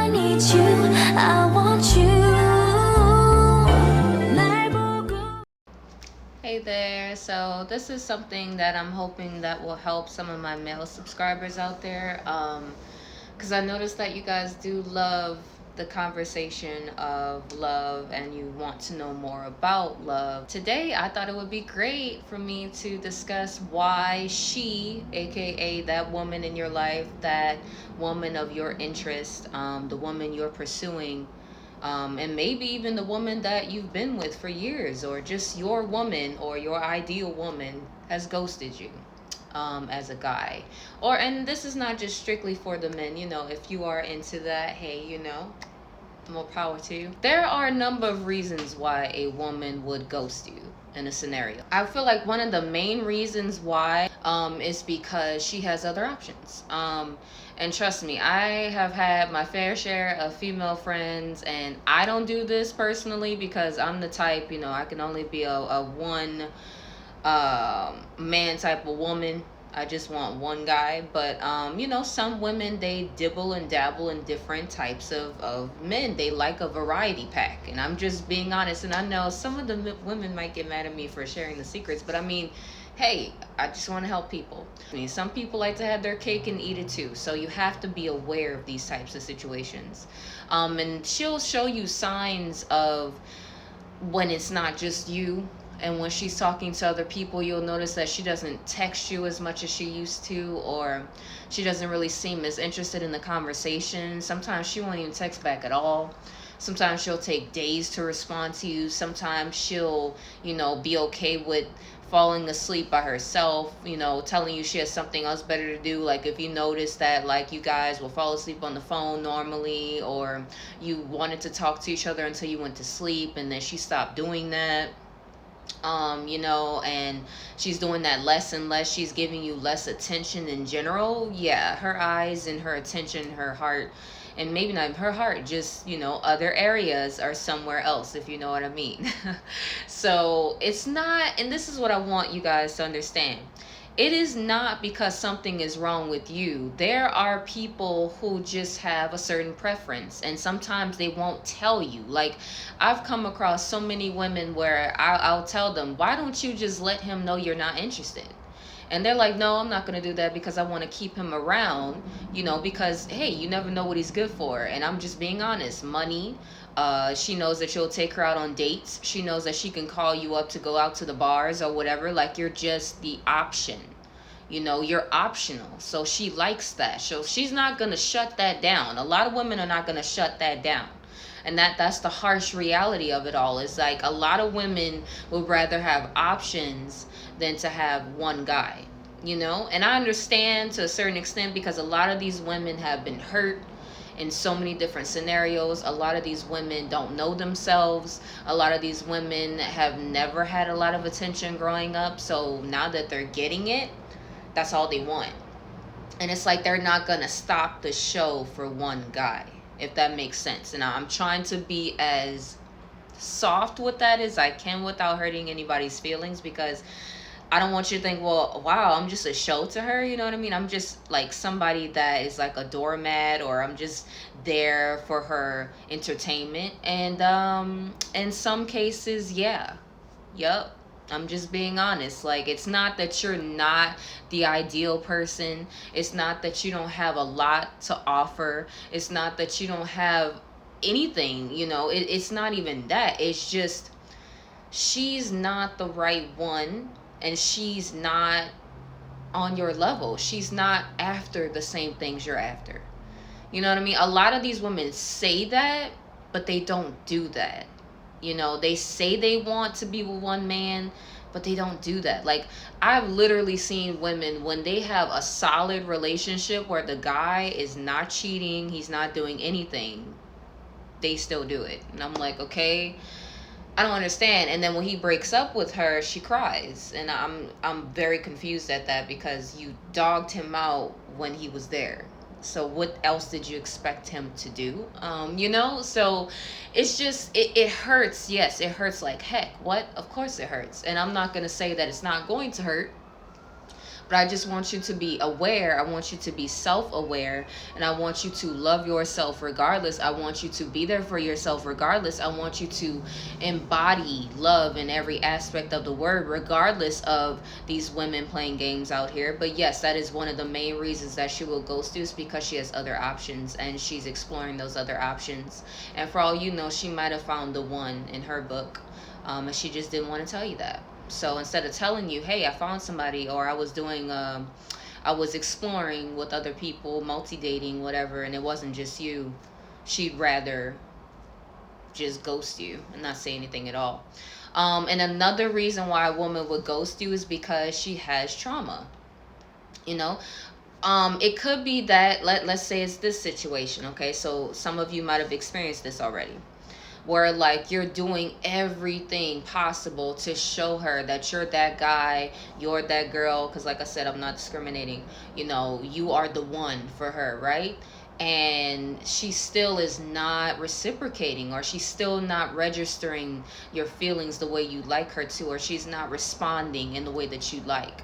I need you, I want you. Hey there, so this is something that I'm hoping that will help some of my male subscribers out there, because I noticed that you guys do love the conversation of love and you want to know more about love. Today I thought it would be great for me to discuss why she, aka that woman in your life, that woman of your interest, the woman you're pursuing, and maybe even the woman that you've been with for years, or just your woman or your ideal woman, has ghosted you, as a guy. And this is not just strictly for the men, if you are into that, hey, more power to you. There are a number of reasons why a woman would ghost you in a scenario. I feel like one of the main reasons why is because she has other options. And trust me, I have had my fair share of female friends, and I don't do this personally because I'm the type, I can only be a one man type of woman. I just want one guy. But some women, they dibble and dabble in different types of men. They like a variety pack, and I'm just being honest. And I know some of the women might get mad at me for sharing the secrets, but I mean, hey, I just want to help people. I mean, some people like to have their cake and eat it too, so you have to be aware of these types of situations. And she'll show you signs of when it's not just you. And when she's talking to other people, you'll notice that she doesn't text you as much as she used to, or she doesn't really seem as interested in the conversation. Sometimes she won't even text back at all. Sometimes she'll take days to respond to you. Sometimes she'll, be okay with falling asleep by herself, telling you she has something else better to do. Like if you notice that, like, you guys will fall asleep on the phone normally, or you wanted to talk to each other until you went to sleep, and then she stopped doing that. And she's doing that less and less. She's giving you less attention in general. Yeah, her eyes and her attention, her heart, and maybe not her heart, just, other areas are somewhere else, if you know what I mean. So it's not, and this is what I want you guys to understand. It is not because something is wrong with you. There are people who just have a certain preference, and sometimes they won't tell you. Like, I've come across so many women where I'll tell them, why don't you just let him know you're not interested? And they're like, no, I'm not going to do that because I want to keep him around, because, hey, you never know what he's good for. And I'm just being honest. Money. She knows that you'll take her out on dates. She knows that she can call you up to go out to the bars or whatever. Like, you're just the option. You're optional. So she likes that. So she's not going to shut that down. A lot of women are not going to shut that down. And that's the harsh reality of it all. Is like a lot of women would rather have options than to have one guy. And I understand to a certain extent, because a lot of these women have been hurt in so many different scenarios. A lot of these women don't know themselves. A lot of these women have never had a lot of attention growing up. So now that they're getting it, that's all they want. And it's like they're not going to stop the show for one guy, if that makes sense. And I'm trying to be as soft with that as I can without hurting anybody's feelings, because I don't want you to think, well, wow, I'm just a show to her. You know what I mean? I'm just like somebody that is like a doormat, or I'm just there for her entertainment. And in some cases, yeah. Yup. I'm just being honest. Like, it's not that you're not the ideal person. It's not that you don't have a lot to offer. It's not that you don't have anything, it's not even that. It's just she's not the right one, and she's not on your level. She's not after the same things you're after. You know what I mean? A lot of these women say that, but they don't do that. They say they want to be with one man, but they don't do that. Like, I've literally seen women, when they have a solid relationship where the guy is not cheating, he's not doing anything, they still do it. And I'm like, okay, I don't understand. And then when he breaks up with her, she cries. And I'm very confused at that, because you dogged him out when he was there. So what else did you expect him to do? So it's just, it hurts. Yes, it hurts like heck. What? Of course it hurts. And I'm not going to say that it's not going to hurt. But I just want you to be aware. I want you to be self-aware, and I want you to love yourself regardless. I want you to be there for yourself regardless. I want you to embody love in every aspect of the word, regardless of these women playing games out here. But yes, that is one of the main reasons that she will ghost you, is because she has other options and she's exploring those other options. And for all you know, she might have found the one in her book, and she just didn't want to tell you that. So instead of telling you, hey, I found somebody, or I was exploring with other people, multi dating, whatever, and it wasn't just you, she'd rather just ghost you and not say anything at all. And another reason why a woman would ghost you is because she has trauma. You know, it could be that let's say it's this situation. Okay, so some of you might have experienced this already, where like you're doing everything possible to show her that you're that guy, you're that girl, because like I said, I'm not discriminating. You are the one for her, right? And she still is not reciprocating, or she's still not registering your feelings the way you'd like her to, or she's not responding in the way that you'd like.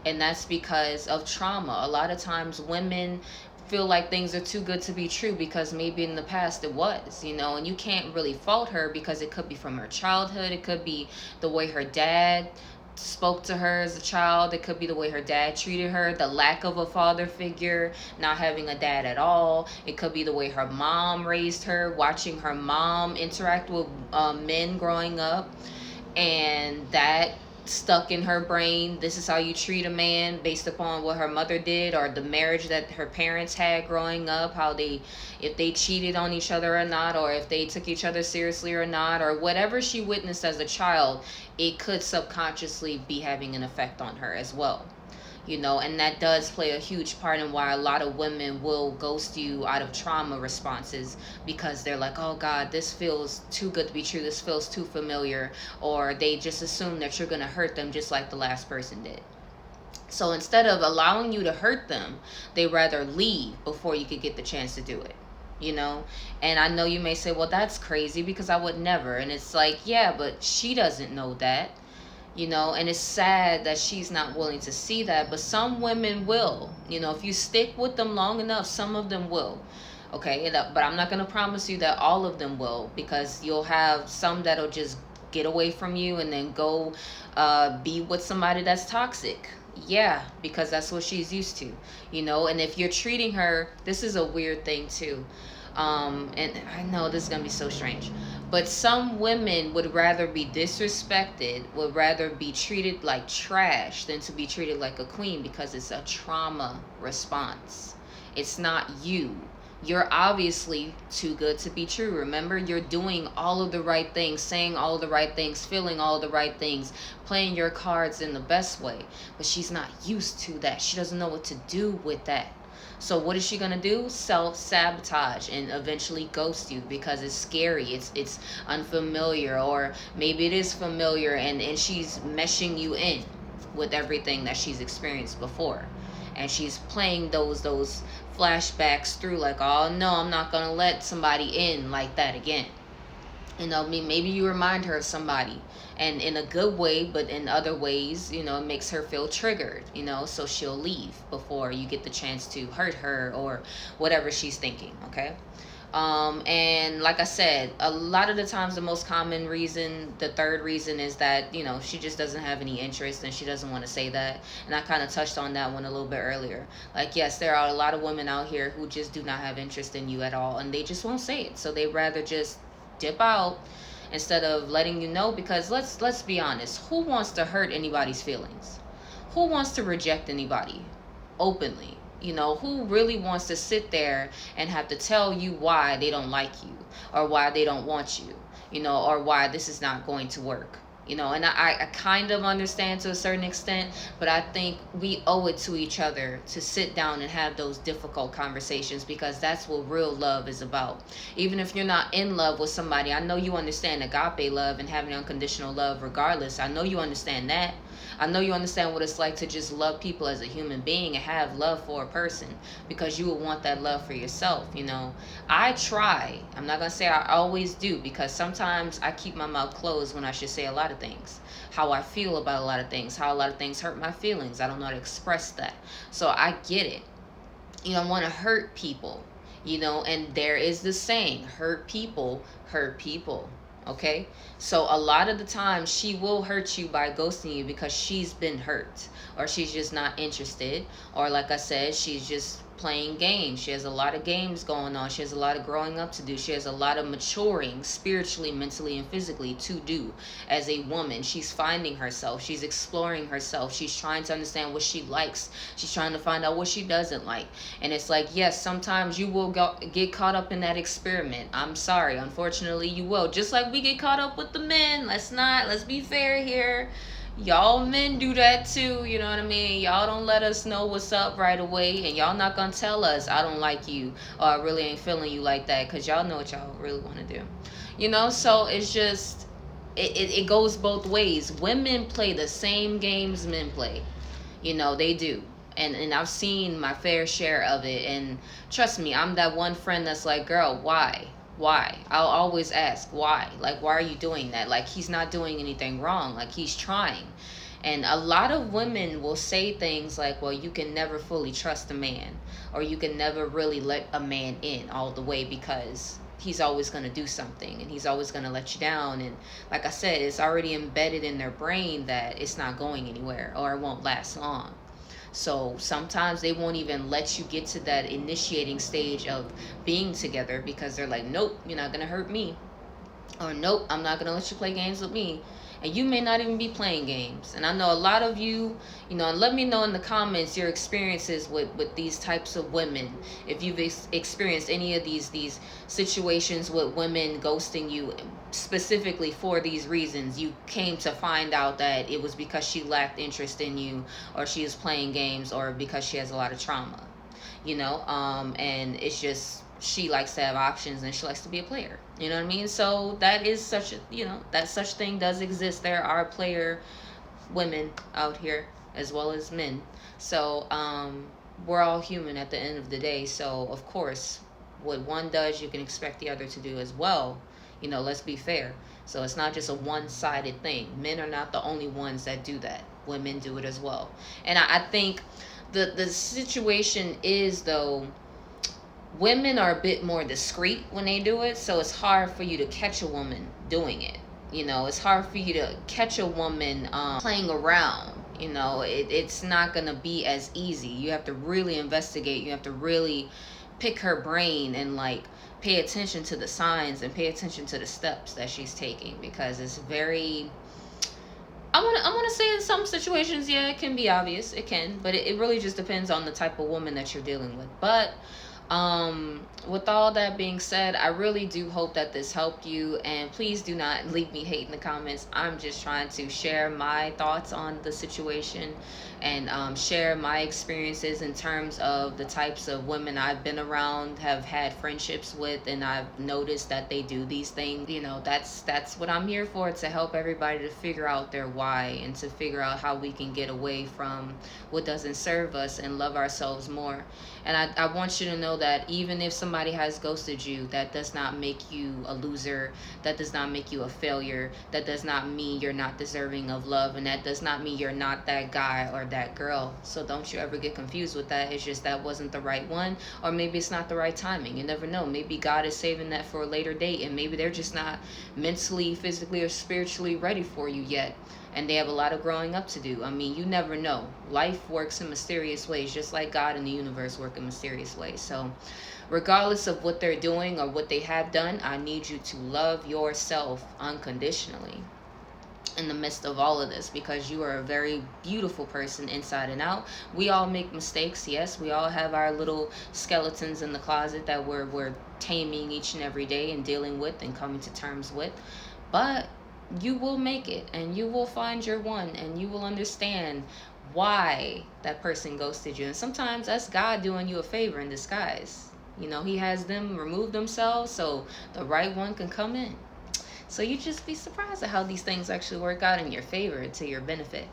And that's because of trauma. A lot of times women feel like things are too good to be true because maybe in the past it was, and you can't really fault her because it could be from her childhood. It could be the way her dad spoke to her as a child. It could be the way her dad treated her, the lack of a father figure, not having a dad at all. It could be the way her mom raised her, watching her mom interact with men growing up, and that stuck in her brain. This is how you treat a man, based upon what her mother did, or the marriage that her parents had growing up, how they, if they cheated on each other or not, or if they took each other seriously or not, or whatever she witnessed as a child. It could subconsciously be having an effect on her as well. And that does play a huge part in why a lot of women will ghost you out of trauma responses, because they're like, oh God, this feels too good to be true, this feels too familiar, or they just assume that you're going to hurt them just like the last person did. So instead of allowing you to hurt them, they rather leave before you could get the chance to do it. you know and I know you may say, well, that's crazy because I would never. And it's like, yeah, but she doesn't know that. And it's sad that she's not willing to see that, but some women will. If you stick with them long enough, some of them will. Okay, but I'm not going to promise you that all of them will, because you'll have some that'll just get away from you and then go be with somebody that's toxic. Yeah, because that's what she's used to. And if you're treating her, this is a weird thing too. And I know this is going to be so strange, but some women would rather be disrespected, would rather be treated like trash than to be treated like a queen, because it's a trauma response. It's not you. You're obviously too good to be true. Remember, you're doing all of the right things, saying all of the right things, feeling all of the right things, playing your cards in the best way. But she's not used to that. She doesn't know what to do with that. So what is she gonna do? Self-sabotage and eventually ghost you, because it's scary. It's unfamiliar, or maybe it is familiar, and she's meshing you in with everything that she's experienced before. And she's playing those flashbacks through, like, oh no, I'm not gonna let somebody in like that again. Maybe you remind her of somebody, and in a good way, but in other ways, it makes her feel triggered, so she'll leave before you get the chance to hurt her or whatever she's thinking. Okay. And like I said, a lot of the times the most common reason, the third reason, is that she just doesn't have any interest and she doesn't want to say that. And I kind of touched on that one a little bit earlier. Like, yes, there are a lot of women out here who just do not have interest in you at all, and they just won't say it, so they rather just dip out instead of letting you know. Because let's be honest, who wants to hurt anybody's feelings? Who wants to reject anybody openly? Who really wants to sit there and have to tell you why they don't like you, or why they don't want you, or why this is not going to work? And I kind of understand to a certain extent, but I think we owe it to each other to sit down and have those difficult conversations, because that's what real love is about. Even if you're not in love with somebody, I know you understand agape love and having unconditional love regardless. I know you understand that. I know you understand what it's like to just love people as a human being and have love for a person, because you will want that love for yourself, you know. I try. I'm not going to say I always do, because sometimes I keep my mouth closed when I should say a lot of things. How I feel about a lot of things, how a lot of things hurt my feelings. I don't know how to express that. So I get it. You don't want to hurt people, you know, and there is the saying, hurt people hurt people. Okay, so a lot of the time she will hurt you by ghosting you because she's been hurt, or she's just not interested, or like I said, she's just playing games. She has a lot of games going on. She has a lot of growing up to do. She has a lot of maturing spiritually, mentally, and physically to do as a woman. She's finding herself. She's exploring herself. She's trying to understand what she likes. She's trying to find out what she doesn't like. And it's like, yes, sometimes you will get caught up in that experiment. I'm sorry. Unfortunately, you will. Just like we get caught up with the men. Let's be fair here. Y'all men do that too, you know what I mean? Y'all don't let us know what's up right away, and y'all not gonna tell us I don't like you, or I really ain't feeling you like that, because y'all know what y'all really want to do, you know. So it's just it goes both ways. Women play the same games men play, you know, they do. And I've seen my fair share of it, and trust me, I'm that one friend that's like, girl, why? I'll always ask why. Like, why are you doing that? Like, he's not doing anything wrong. Like, he's trying. And a lot of women will say things like, well, you can never fully trust a man, or you can never really let a man in all the way, because he's always going to do something, and he's always going to let you down. And like I said, it's already embedded in their brain that it's not going anywhere, or it won't last long. So sometimes they won't even let you get to that initiating stage of being together, because they're like, nope, you're not going to hurt me. Or nope, I'm not going to let you play games with me. And you may not even be playing games. And I know a lot of you, you know, and let me know in the comments your experiences with these types of women. If you've experienced any of these situations with women ghosting you specifically for these reasons. You came to find out that it was because she lacked interest in you, or she is playing games, or because she has a lot of trauma, you know. And it's just, she likes to have options, and she likes to be a player, you know what I mean? So that is such a, you know, that such thing does exist. There are player women out here as well as men. So we're all human at the end of the day. So of course, what one does, you can expect the other to do as well. You know, let's be fair. So it's not just a one-sided thing. Men are not the only ones that do that. Women do it as well. And I think the situation is, though, women are a bit more discreet when they do it, so it's hard for you to catch a woman doing it. You know, it's hard for you to catch a woman playing around. You know, it's not gonna be as easy. You have to really investigate. You have to really pick her brain, and like pay attention to the signs, and pay attention to the steps that she's taking, because it's very, I wanna say in some situations, yeah, it can be obvious. It can, but it really just depends on the type of woman that you're dealing with. But with all that being said, I really do hope that this helped you, and please do not leave me hate in the comments. I'm just trying to share my thoughts on the situation, and share my experiences in terms of the types of women I've been around, have had friendships with, and I've noticed that they do these things. You know, that's what I'm here for, to help everybody to figure out their why, and to figure out how we can get away from what doesn't serve us and love ourselves more. And I want you to know that even if somebody has ghosted you, that does not make you a loser. That does not make you a failure. That does not mean you're not deserving of love. And that does not mean you're not that guy or that girl. So don't you ever get confused with that. It's just that wasn't the right one. Or maybe it's not the right timing. You never know. Maybe God is saving that for a later date. And maybe they're just not mentally, physically, or spiritually ready for you yet. And they have a lot of growing up to do. I mean, you never know. Life works in mysterious ways, just like God and the universe work in mysterious ways. So regardless of what they're doing or what they have done, I need you to love yourself unconditionally in the midst of all of this, because you are a very beautiful person inside and out. We all make mistakes, yes. We all have our little skeletons in the closet that we're taming each and every day, and dealing with, and coming to terms with. But you will make it, and you will find your one, and you will understand why that person ghosted you. And sometimes that's God doing you a favor in disguise. You know, he has them remove themselves so the right one can come in. So you just be surprised at how these things actually work out in your favor, to your benefit.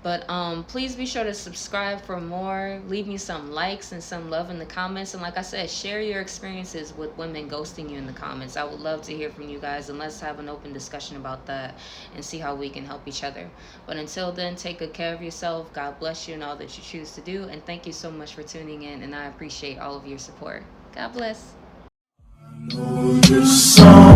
But please be sure to subscribe for more. Leave me some likes and some love in the comments. And like I said, share your experiences with women ghosting you in the comments. I would love to hear from you guys, and let's have an open discussion about that and see how we can help each other. But until then, take good care of yourself. God bless you in all that you choose to do. And thank you so much for tuning in. And I appreciate all of your support. God bless. Know this song